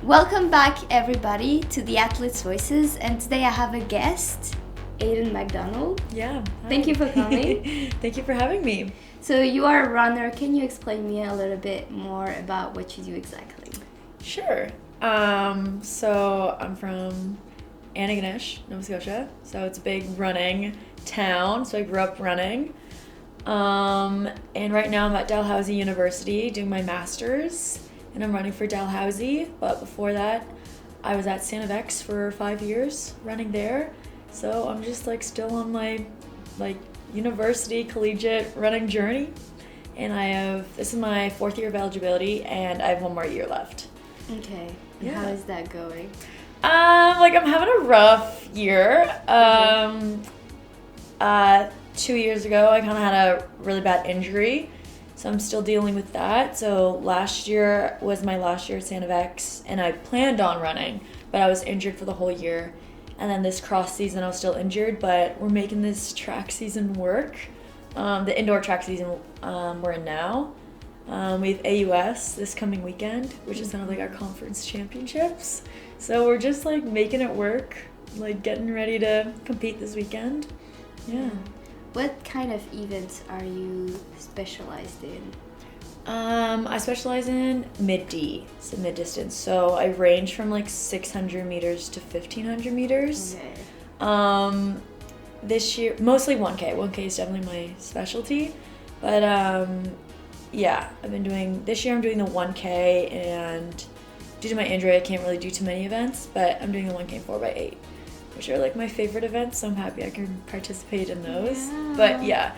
Welcome back, everybody, to the Athletes' Voices, and today I have a guest, Aidan MacDonald. Yeah. Hi. Thank you for coming. Thank you for having me. So you are a runner. Can you explain me a little bit more about what you do exactly? Sure. So I'm from Antigonish, Nova Scotia. So it's a big running town. So I grew up running. And right now I'm at Dalhousie University doing my master's. And I'm running for Dalhousie, but before that, I was at Sanivex for 5 years running there. So I'm just still on my university collegiate running journey, and this is my 4th year of eligibility, and I have 1 more year left. Okay. And Yeah. how is that going? I'm having a rough year. 2 years ago, I kind of had a really bad injury. So I'm still dealing with that. So last year was my last year at Sanivex, and I planned on running, but I was injured for the whole year. And then this cross season, I was still injured, but we're making this track season work. The indoor track season we're in now. We have AUS this coming weekend, which is kind of like our conference championships. So we're just making it work, getting ready to compete this weekend. Yeah. What kind of events are you specialized in? I specialize in mid-D, so mid-distance. So I range from 600 meters to 1,500 meters. Okay. This year, mostly 1K. 1K is definitely my specialty. But yeah, this year I'm doing the 1K, and due to my injury, I can't really do too many events, but I'm doing the 1K and 4x8. Which are my favorite events, so I'm happy I can participate in those. Yeah. But yeah,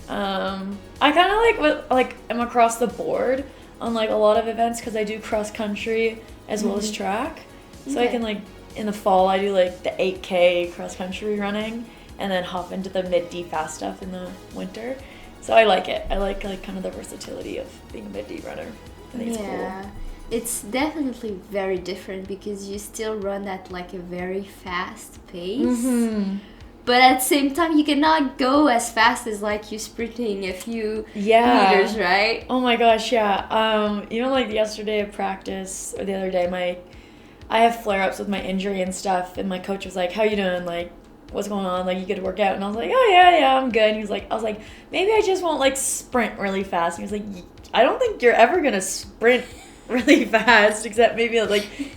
I kind of am across the board on a lot of events because I do cross country as well as track. So I Okay. can in the fall I do the 8K cross country running, and then hop into the mid-D fast stuff in the winter. So I like it. I like kind of the versatility of being a mid-D runner. I think it's cool. It's definitely very different because you still run at a very fast pace. Mm-hmm. But at the same time, you cannot go as fast as you sprinting a few meters, right? Oh my gosh, yeah. Yesterday at practice or the other day, I have flare-ups with my injury and stuff, and my coach was like, "How you doing? What's going on? You good to work out?" And I was like, "Oh yeah, I'm good." And he was I was like, "Maybe I just won't sprint really fast." And he was like, "I don't think you're ever gonna sprint really fast, except maybe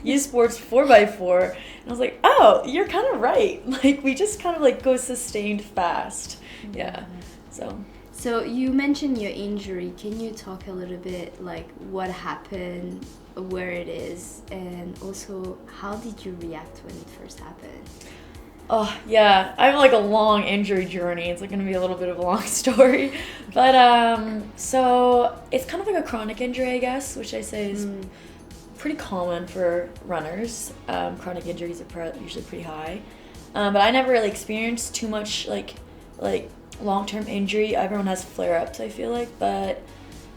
U Sports 4x4. And I was like, oh, you're kind of right. We just kind of go sustained fast. Yeah. So you mentioned your injury. Can you talk a little bit what happened, where it is, and also how did you react when it first happened? Oh, yeah. I have a long injury journey. It's going to be a little bit of a long story. But, so it's kind of a chronic injury, I guess, which I say is pretty common for runners. Chronic injuries are usually pretty high. But I never really experienced too much, long-term injury. Everyone has flare-ups, I feel like. But,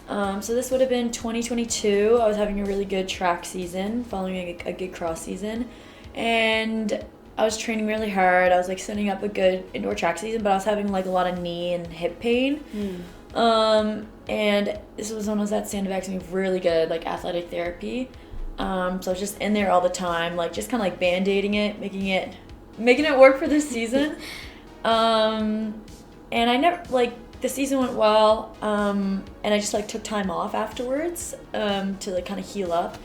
so this would have been 2022. I was having a really good track season, following a good cross season. And I was training really hard. I was setting up a good indoor track season, but I was having a lot of knee and hip pain. And this was when I was at Sanivex doing really good athletic therapy. So I was just in there all the time, just kind of band-aiding it, making it work for this season. And I never the season went well. And I just to time off afterwards to kind of heal up.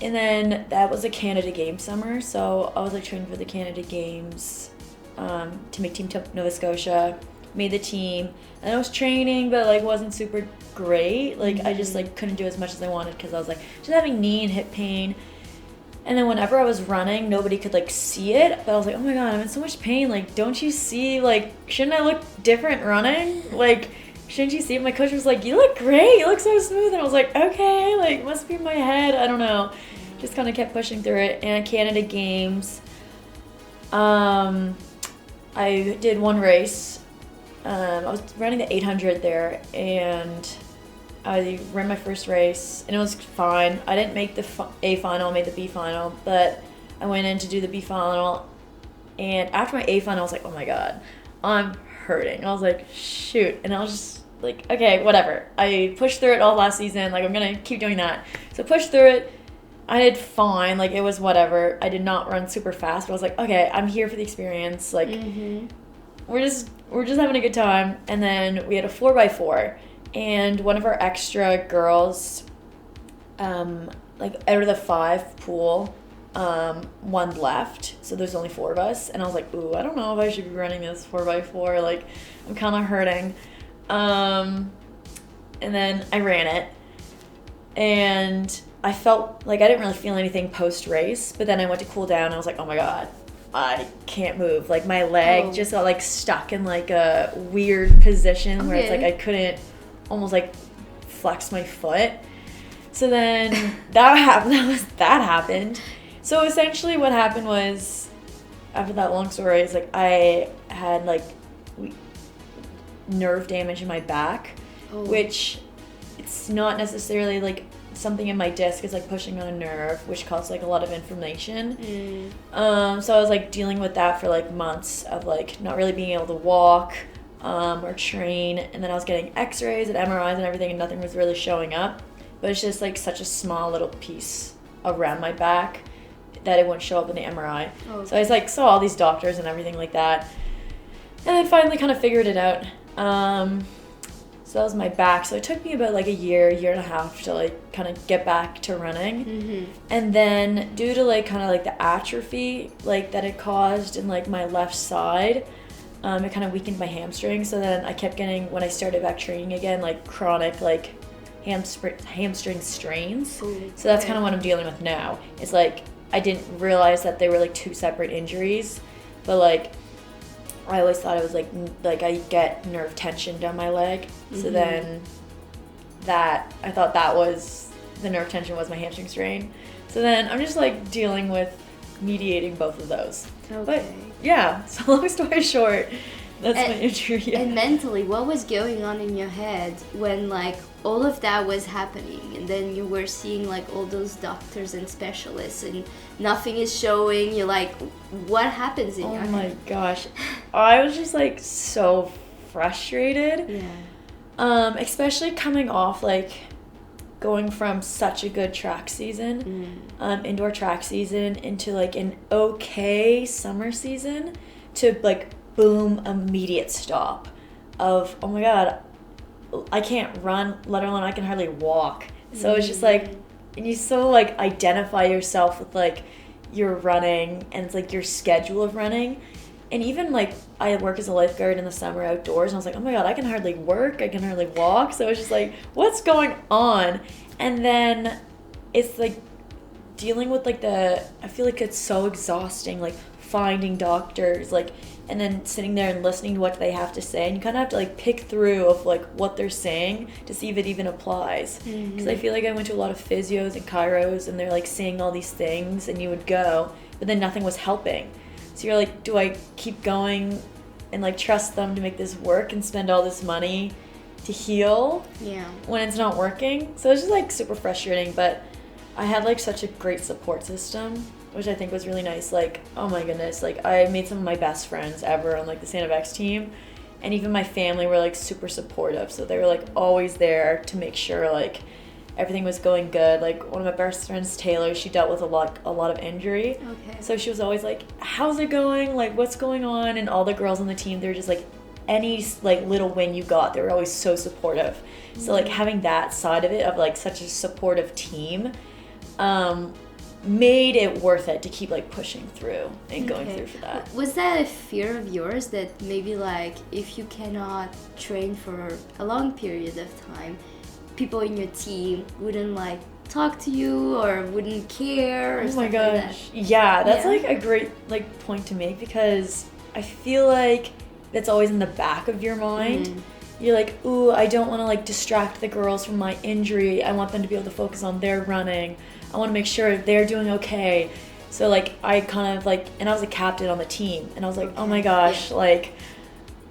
And then that was a Canada Games summer, so I was training for the Canada Games to make Team Nova Scotia, made the team, and I was training, but wasn't super great. I just couldn't do as much as I wanted because I was just having knee and hip pain. And then whenever I was running, nobody could see it, but I was oh my god, I'm in so much pain. Don't you see? Shouldn't I look different running? Shouldn't you see it? My coach was you look great, you look so smooth. And I was okay, must be my head, I don't know. Just kind of kept pushing through it. And at Canada Games, I did one race. I was running the 800 there, and I ran my first race, and it was fine. I didn't make the A final, I made the B final, but I went in to do the B final, and after my A final, I was oh my god, I'm hurting. I was shoot, and I was just okay, whatever. I pushed through it all last season, I'm gonna keep doing that. So pushed through it, I did fine. Like, it was whatever. I did not run super fast, but I was like, okay, I'm here for the experience. Like, we're just having a good time. And then we had a 4x4, and one of our extra girls, like, out of the 5 pool, one left, so there's only 4 of us, and I was like, ooh, I don't know if I should be running this 4x4, like, I'm kind of hurting. And then I ran it, and I felt like I didn't really feel anything post-race, but then I went to cool down, and I was like, oh my god, I can't move. Like, my leg just got, like, stuck in, like, a weird position where it's like I couldn't almost, like, flex my foot. So then that happened. So essentially what happened was, after that long story, is like I had like nerve damage in my back, which it's not necessarily like something in my disc. It's like pushing on a nerve, which caused like a lot of inflammation. So I was like dealing with that for like months of like not really being able to walk or train, and then I was getting x-rays and MRIs and everything, and nothing was really showing up. But it's just like such a small little piece around my back that it wouldn't show up in the MRI. So I was like saw all these doctors and everything like that, and then finally kind of figured it out. So that was my back. So it took me about like a year and a half to like kind of get back to running. And then due to like kind of like the atrophy like that it caused in like my left side, it kind of weakened my hamstring. So then I kept getting, when I started back training again, like chronic like hamstring strains. So that's kind of what I'm dealing with now. It's like I didn't realize that they were like 2 separate injuries, but like I always thought it was like I get nerve tension down my leg. So then that I thought that was the nerve tension was my hamstring strain. So then I'm just like dealing with mediating both of those. But yeah, so long story short, that's my injury. And mentally, what was going on in your head when like all of that was happening, and then you were seeing like all those doctors and specialists and nothing is showing? You're like, what happens in your head? Oh my gosh, I was just like so frustrated. Especially coming off like going from such a good track season, indoor track season, into like an okay summer season, to like boom, immediate stop of, oh my god, I can't run, let alone I can hardly walk. So it's just like, and you so like identify yourself with like your running and it's like your schedule of running. And even like I work as a lifeguard in the summer outdoors, and I was like, oh my god, I can hardly work, I can hardly walk. So it's just like, what's going on? And then it's like dealing with like I feel like it's so exhausting, like finding doctors, like, and then sitting there and listening to what they have to say, and you kind of have to like pick through of like what they're saying to see if it even applies. Because I feel like I went to a lot of physios and chiros, and they're like saying all these things, and you would go, but then nothing was helping. So you're like, do I keep going and like trust them to make this work and spend all this money to heal when it's not working? So it's just like super frustrating. But I had like such a great support system, which I think was really nice. Like, oh my goodness, like I made some of my best friends ever on like the Sandvex team, and even my family were like super supportive. So they were like always there to make sure like everything was going good. Like one of my best friends, Taylor, she dealt with a lot of injury. So she was always like, how's it going? Like, what's going on? And all the girls on the team, they were just like, any like little win you got, they were always so supportive. So like having that side of it, of like such a supportive team, made it worth it to keep like pushing through and going through for that. Was that a fear of yours that maybe like if you cannot train for a long period of time, people in your team wouldn't like talk to you or wouldn't care? Or oh my gosh, like that? That's like a great like point to make, because I feel like that's always in the back of your mind. You're like, ooh, I don't want to like distract the girls from my injury. I want them to be able to focus on their running. I want to make sure they're doing okay. So like I kind of like, and I was a captain on the team, and I was like, oh my gosh, like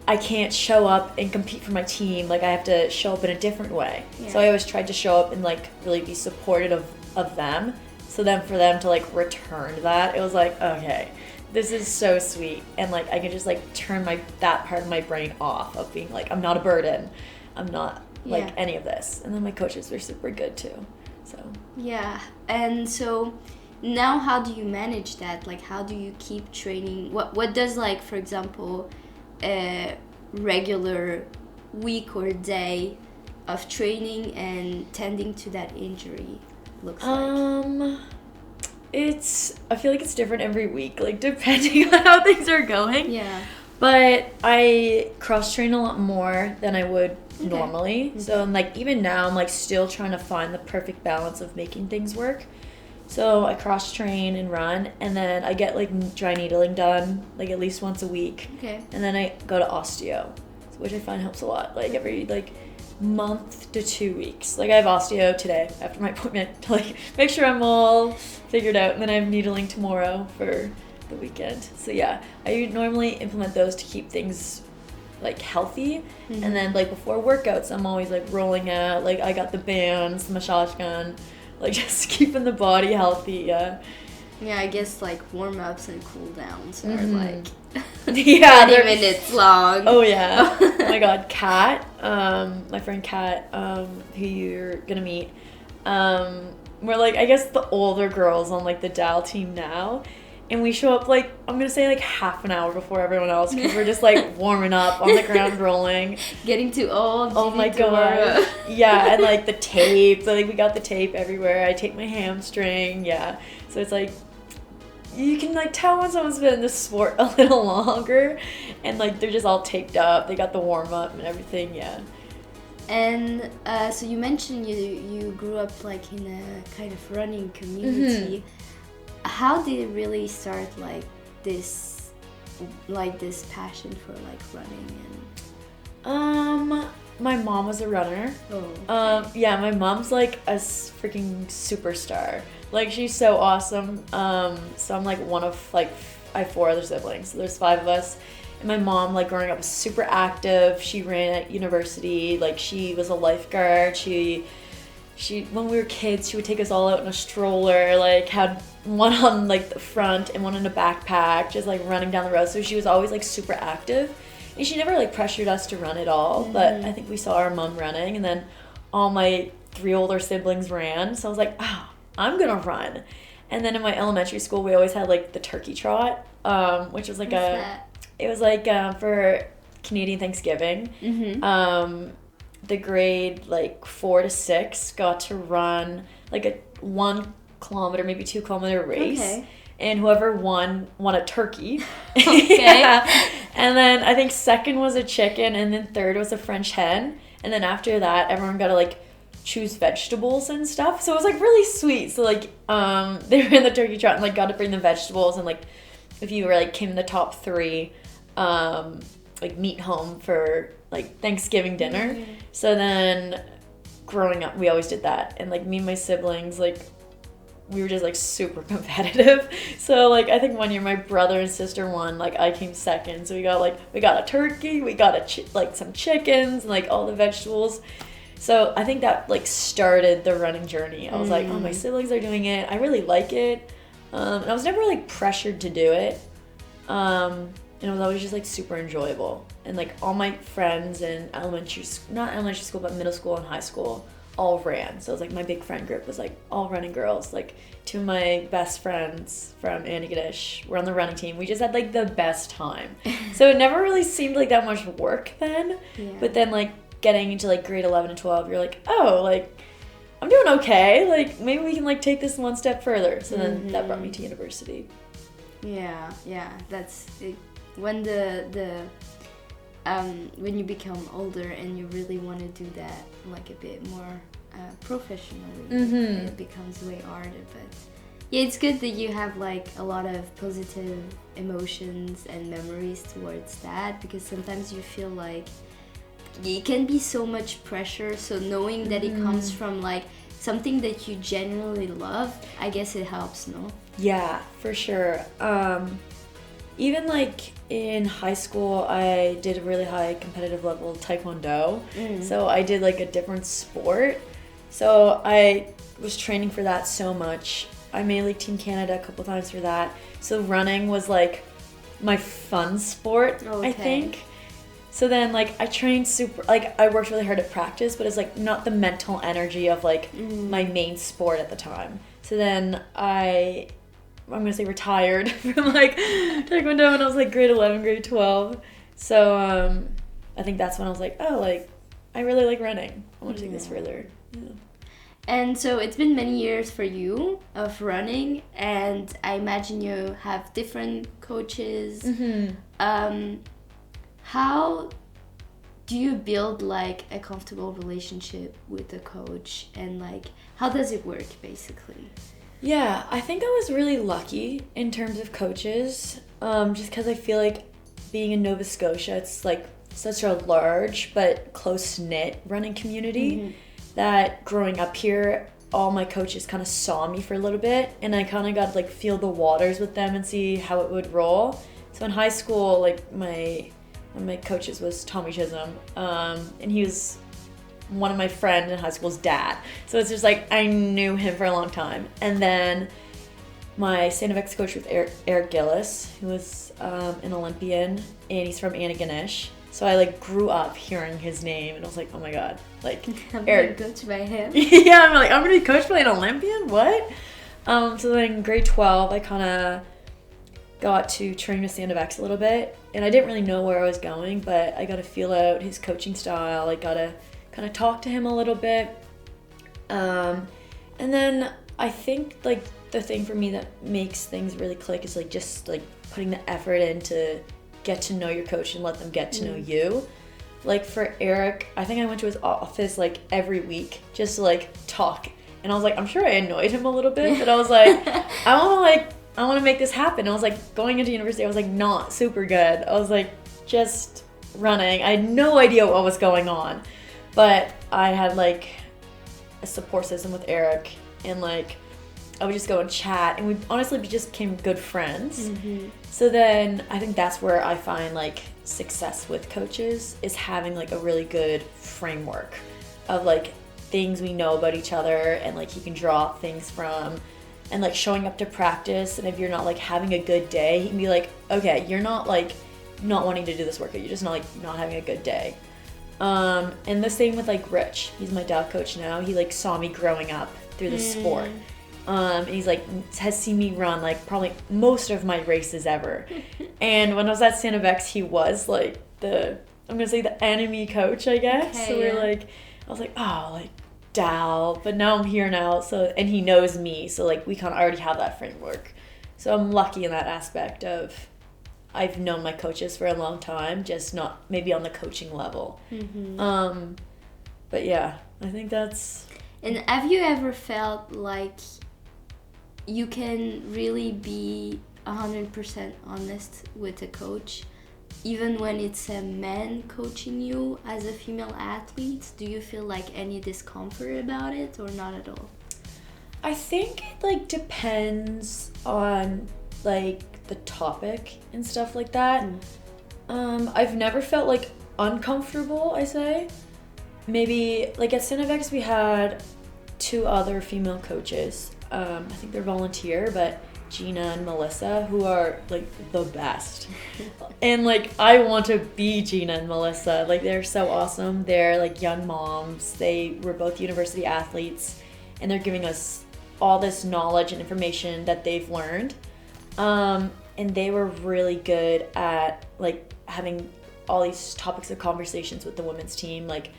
I can't show up and compete for my team. Like I have to show up in a different way. So I always tried to show up and like really be supportive of them. So then for them to like return that, it was like, okay, this is so sweet. And like I can just like turn that part of my brain off of being like, I'm not a burden. I'm not like any of this. And then my coaches were super good too. So Yeah, and so now how do you manage that? Like, how do you keep training? What does, like, for example, a regular week or day of training and tending to that injury looks like? I feel like it's different every week, like depending on how things are going. Yeah. But I cross train a lot more than I would normally. Okay. So like even now I'm like still trying to find the perfect balance of making things work. So I cross train and run, and then I get like dry needling done like at least once a week. Okay. And then I go to osteo, which I find helps a lot. Like every like month to 2 weeks. Like I have osteo today after my appointment to like make sure I'm all figured out, and then I have needling tomorrow for the weekend. So yeah, I normally implement those to keep things like healthy. And then like before workouts I'm always like rolling out, like I got the bands, the massage gun, like just keeping the body healthy. Yeah, I guess like warm-ups and cool-downs are like yeah, 20 minutes long. Oh yeah. Oh my god, Kat, my friend Kat, who you're gonna meet, we're like I guess the older girls on like the Dow team now, and we show up like I'm gonna say like half an hour before everyone else because we're just like warming up on the ground rolling. Getting too old. Oh my god. Yeah, and like the tape, like we got the tape everywhere. I tape my hamstring. Yeah, so it's like you can like tell when someone's been in this sport a little longer, and like they're just all taped up. They got the warm up and everything. Yeah. And so you mentioned you grew up like in a kind of running community. How did it really start like this passion for like running and? My mom was a runner. Oh. Okay. Yeah, my mom's like a freaking superstar. Like she's so awesome. So I'm like one of like I have 4 other siblings. So there's 5 of us. And my mom, like growing up, was super active. She ran at university. Like she was a lifeguard. She when we were kids, she would take us all out in a stroller. Like had one on like the front and one in a backpack, just like running down the road. So she was always like super active. And she never like pressured us to run at all. But I think we saw our mom running, and then all my 3 older siblings ran. So I was like, oh, I'm gonna run. And then in my elementary school, we always had like the turkey trot, which was like it was like for Canadian Thanksgiving. The grade like 4 to 6 got to run like a 1 kilometer, maybe 2 kilometer race. Okay. And whoever won a turkey. Okay. Yeah. And then I think second was a chicken, and then third was a French hen. And then after that, everyone got to like choose vegetables and stuff. So it was like really sweet. So like they were in the turkey trot and like got to bring the vegetables, and like if you were like came in the top 3, like meat home for like Thanksgiving dinner. So then growing up, we always did that. And like me and my siblings, like we were just like super competitive. So like I think one year my brother and sister won, like I came second. So we got a turkey, we got like some chickens and like all the vegetables. So I think that like started the running journey. I was like, oh, my siblings are doing it, I really like it. And I was never like pressured to do it. And it was always just like super enjoyable. And like all my friends in not elementary school, but middle school and high school all ran. So it was like my big friend group was like all running girls. Like 2 of my best friends from Antigonish were on the running team. We just had like the best time. So it never really seemed like that much work then. Yeah. But then like getting into like grade 11 and 12, you're like, oh, like I'm doing okay. Like maybe we can like take this one step further. So then that brought me to university. Yeah, that's it. When when you become older and you really want to do that like a bit more professionally, it becomes way harder. But yeah, it's good that you have like a lot of positive emotions and memories towards that, because sometimes you feel like it can be so much pressure. So knowing that it comes from like something that you genuinely love, I guess it helps, no? Yeah, for sure. Even like in high school, I did a really high competitive level taekwondo. So I did like a different sport. So I was training for that so much. I made like Team Canada a couple times for that. So running was like my fun sport, I think. So then, like, I trained super, like, I worked really hard at practice, but it's, like, not the mental energy of, like, my main sport at the time. So then I'm going to say retired from, like, Taekwondo when I was, like, grade 11, grade 12. So, I think that's when I was like, oh, like, I really like running. I want to take this further. Yeah. And so it's been many years for you of running, and I imagine you have different coaches. Mm-hmm. How do you build like a comfortable relationship with the coach, and like how does it work basically? Yeah, I think I was really lucky in terms of coaches, just because I feel like being in Nova Scotia, it's like such a large but close-knit running community that growing up here, all my coaches kind of saw me for a little bit, and I kind of got to like feel the waters with them and see how it would roll. So in high school, like one of my coaches was Tommy Chisholm, and he was one of my friends in high school's dad. So it's just like I knew him for a long time. And then my St. FX coach was Eric Gillis, who was an Olympian, and he's from Antigonish. So I like grew up hearing his name, and I was like, oh my god, like I'm Eric. being coached by him. Yeah, I'm like, I'm gonna be coached by an Olympian? What? So then in grade 12, I kind of got to train with St. FX a little bit, and I didn't really know where I was going, but I got to feel out his coaching style. I got to kind of talk to him a little bit. And then I think like the thing for me that makes things really click is like just like putting the effort in to get to know your coach and let them get to know you. Like for Eric, I think I went to his office like every week just to like talk, and I was like, I'm sure I annoyed him a little bit, but I was like, I want to make this happen. I was like, going into university, I was like not super good. I was like just running. I had no idea what was going on, but I had like a support system with Eric, and like I would just go and chat, and we honestly just became good friends. So then I think that's where I find like success with coaches is having like a really good framework of like things we know about each other, and like you can draw things from, and like showing up to practice, and if you're not like having a good day, he can be like, okay, you're not like not wanting to do this workout, you're just not like not having a good day. And the same with like Rich, he's my dad coach now. He like saw me growing up through the sport, and he's like has seen me run like probably most of my races ever. And when I was at St. FX, he was like I'm gonna say the enemy coach, I guess. Okay, so we're like, I was like, oh, like Dal, but now I'm here now, so, and he knows me, so like we kind of already have that framework. So I'm lucky in that aspect of I've known my coaches for a long time, just not maybe on the coaching level. But yeah, I think that's. And have you ever felt like you can really be 100% honest with a coach, even when it's a man coaching you as a female athlete? Do you feel like any discomfort about it, or not at all? I think it like depends on like the topic and stuff like that. I've never felt like uncomfortable, I say. Maybe like at St. FX we had 2 other female coaches. I think they're volunteer, but Gina and Melissa, who are like the best. And like I want to be Gina and Melissa. Like they're so awesome. They're like young moms. They were both university athletes, and they're giving us all this knowledge and information that they've learned. And they were really good at like having all these topics of conversations with the women's team. Like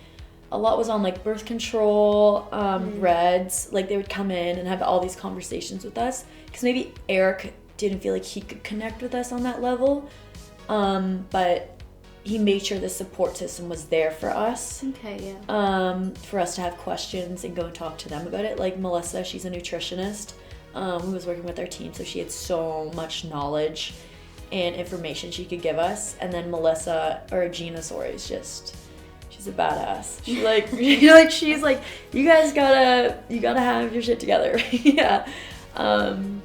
a lot was on like birth control, REDs. Like they would come in and have all these conversations with us, because maybe Eric didn't feel like he could connect with us on that level, but he made sure the support system was there for us. Okay, yeah. For us to have questions and go and talk to them about it. Like Melissa, she's a nutritionist who was working with our team, so she had so much knowledge and information she could give us. And then Gina, is just, she's a badass. She like, she's like, you guys gotta have your shit together. Yeah.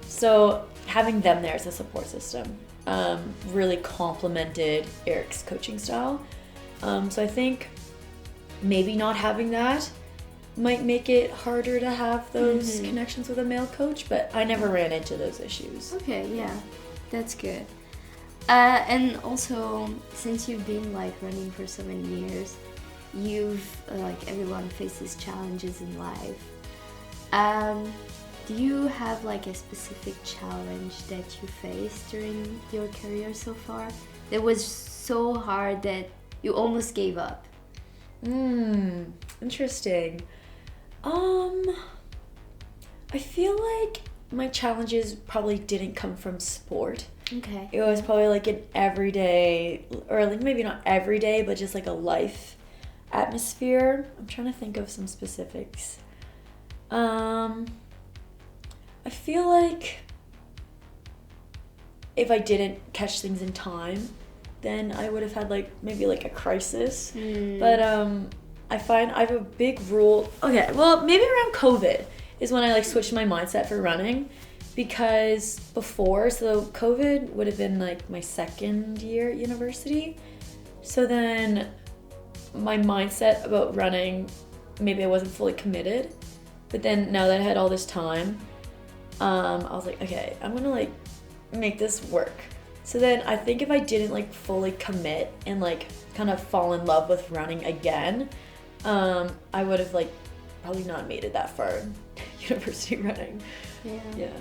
So having them there as a support system really complemented Eric's coaching style. So I think maybe not having that might make it harder to have those connections with a male coach, but I never ran into those issues. Okay, yeah, that's good. And also, since you've been like running for so many years, you've like everyone faces challenges in life. Do you have like a specific challenge that you faced during your career so far that was so hard that you almost gave up? Interesting. I feel like my challenges probably didn't come from sport. Okay. It was probably like an everyday, or like maybe not everyday, but just like a life atmosphere. I'm trying to think of some specifics. I feel like if I didn't catch things in time, then I would have had like maybe like a crisis. But I find I have a big rule. Okay, well, maybe around COVID is when I like switched my mindset for running, because before, so COVID would have been like my second year at university. So then my mindset about running, maybe I wasn't fully committed. But then now that I had all this time, I was like, okay, I'm gonna like make this work. So then I think if I didn't like fully commit and like kind of fall in love with running again, I would have like probably not made it that far in university running. Yeah.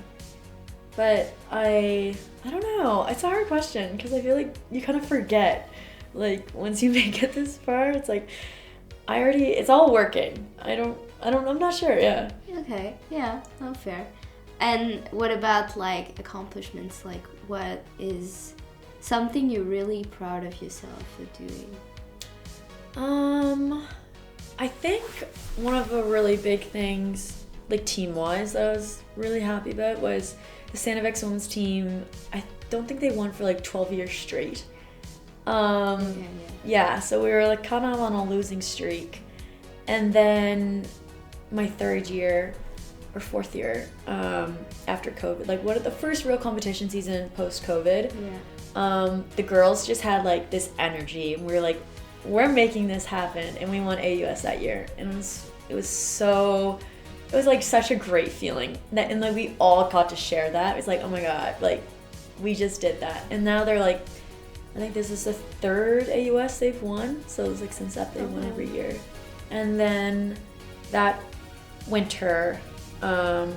But I don't know. It's a hard question because I feel like you kind of forget, like once you make it this far, it's like it's all working. I'm not sure. Yeah. Okay. Yeah. No, fair. And what about like accomplishments? Like, what is something you're really proud of yourself for doing? I think one of the really big things, like team-wise, that I was really happy about was the Sandvex women's team. I don't think they won for like 12 years straight. Yeah, so we were like kind of on a losing streak. And then my third year or fourth year, after COVID, like one of the first real competition season post-COVID, the girls just had like this energy, and we were like, we're making this happen, and we won AUS that year, and it was like such a great feeling that, and like we all got to share that. It's like, oh my god, like we just did that. And now they're like, I think this is the third AUS they've won, so it was like since that they won every year. And then that winter, I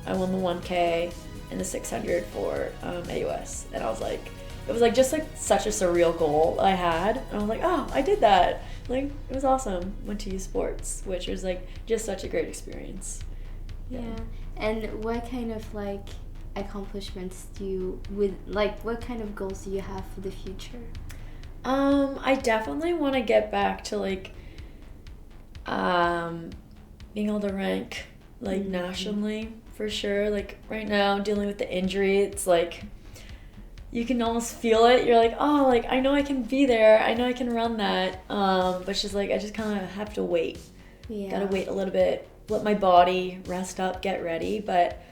won the 1K and the 600 for AUS, and I was like, it was like just like such a surreal goal I had, and I was like, oh, I did that. Like, it was awesome. Went to youth sports, which was like just such a great experience. Yeah. And what kind of like accomplishments what kind of goals do you have for the future? I definitely want to get back to like being able to rank like nationally for sure. Like right now, dealing with the injury, it's like you can almost feel it. You're like, oh, like I know I can be there. I know I can run that. But it's just like I just kind of have to wait. Yeah. Gotta wait a little bit, let my body rest up, get ready. But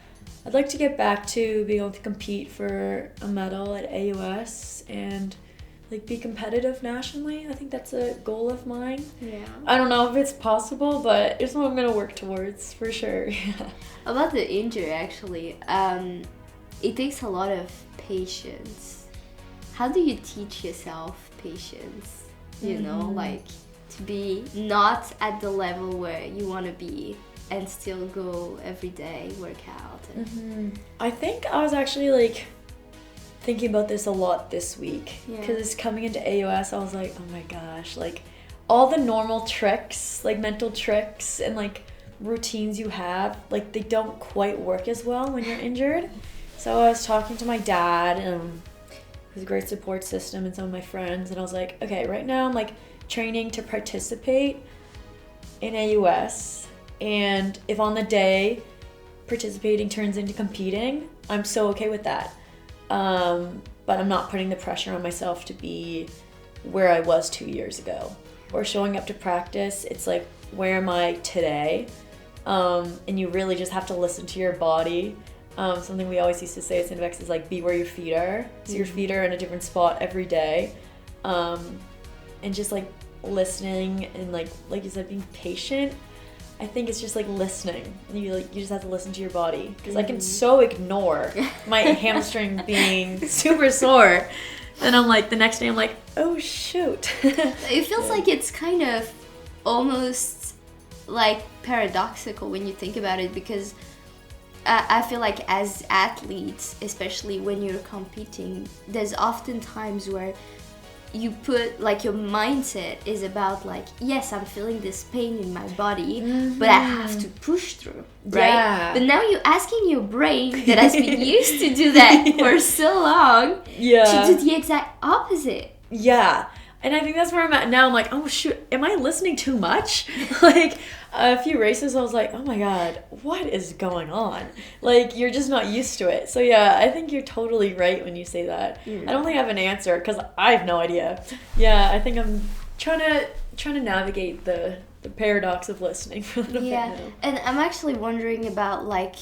I'd like to get back to being able to compete for a medal at AUS and like be competitive nationally. I think that's a goal of mine. Yeah. I don't know if it's possible, but it's what I'm gonna work towards for sure. Yeah. About the injury, actually, it takes a lot of patience. How do you teach yourself patience? You know, like to be not at the level where you want to be and still go every day, work out. I think I was actually like thinking about this a lot this week because it's coming into AUS. I was like, oh my gosh, like all the normal tricks, like mental tricks and like routines you have, like they don't quite work as well when you're injured. So I was talking to my dad, who's a great support system, and some of my friends, and I was like, okay, right now I'm like training to participate in AUS, and if on the day participating turns into competing, I'm so okay with that. But I'm not putting the pressure on myself to be where I was 2 years ago. Or showing up to practice, it's like, where am I today? And you really just have to listen to your body. Something we always used to say at Sandvex is like, be where your feet are. So your feet are in a different spot every day. And just like listening and like you said, being patient. I think it's just like listening. You just have to listen to your body, because I can so ignore my hamstring being super sore, and I'm like the next day I'm like, oh shoot. It feels like it's kind of almost like paradoxical when you think about it, because I feel like as athletes, especially when you're competing, there's often times where you put like your mindset is about like, yes, I'm feeling this pain in my body, but I have to push through, right? Yeah. But now you're asking your brain that has been used to do that for so long to do the exact opposite. Yeah. And I think that's where I'm at now. I'm like, oh shoot, am I listening too much? Like a few races, I was like, oh my god, what is going on? Like, you're just not used to it. So yeah, I think you're totally right when you say that. I don't think I have an answer, because I have no idea. Yeah, I think I'm trying to navigate the paradox of listening for a little bit now. And I'm actually wondering about like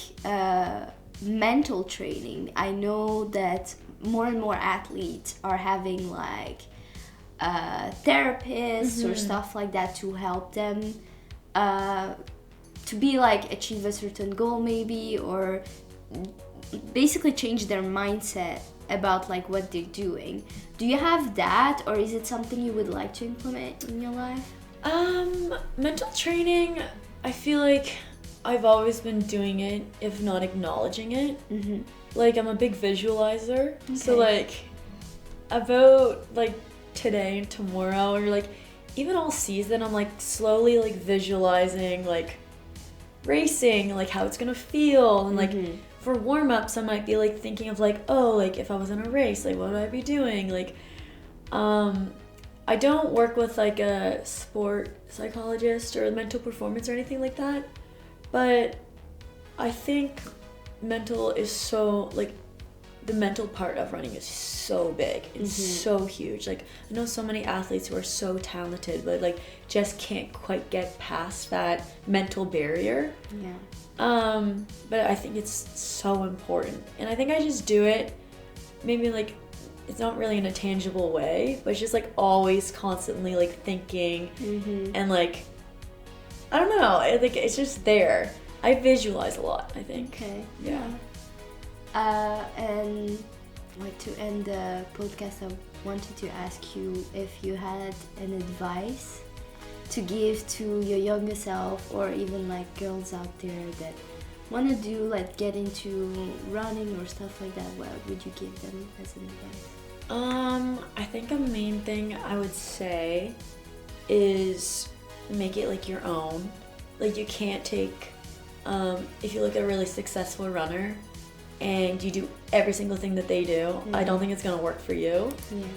mental training. I know that more and more athletes are having like therapists or stuff like that to help them to be like achieve a certain goal maybe, or basically change their mindset about like what they're doing. Do you have that, or is it something you would like to implement in your life? Mental training, I feel like I've always been doing it, if not acknowledging it. Like, I'm a big visualizer, so like about like today and tomorrow, or like even all season, I'm like slowly like visualizing like racing, like how it's gonna feel, and like for warm-ups I might be like thinking of like, oh, like if I was in a race, like what would I be doing? Like I don't work with like a sport psychologist or mental performance or anything like that, but I think mental is so like, the mental part of running is so big. It's so huge. Like, I know so many athletes who are so talented, but like just can't quite get past that mental barrier. But I think it's so important, and I think I just do it maybe like, it's not really in a tangible way, but it's just like always constantly like thinking and like, I don't know, I think it's just there. I visualize a lot, I think. And like to end the podcast, I wanted to ask you if you had an advice to give to your younger self, or even like girls out there that want to do like get into running or stuff like that. What would you give them as an advice? I think a main thing I would say is make it like your own. Like, you can't take if you look at a really successful runner and you do every single thing that they do, I don't think it's gonna work for you.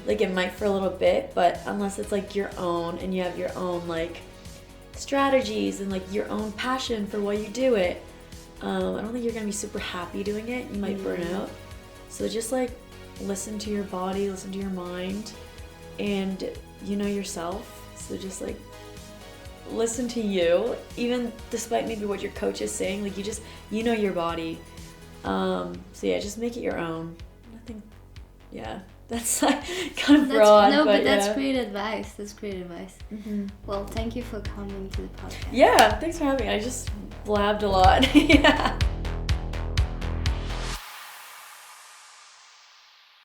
Like, it might for a little bit, but unless it's like your own and you have your own like strategies and like your own passion for why you do it, I don't think you're gonna be super happy doing it. You might burn out. So just like listen to your body, listen to your mind, and you know yourself. So just like listen to you, even despite maybe what your coach is saying. Like, you know your body. So yeah, just make it your own. I think, that's like kind of broad. But that's great advice. That's great advice. Well, thank you for coming to the podcast. Yeah, thanks for having me. I just blabbed a lot.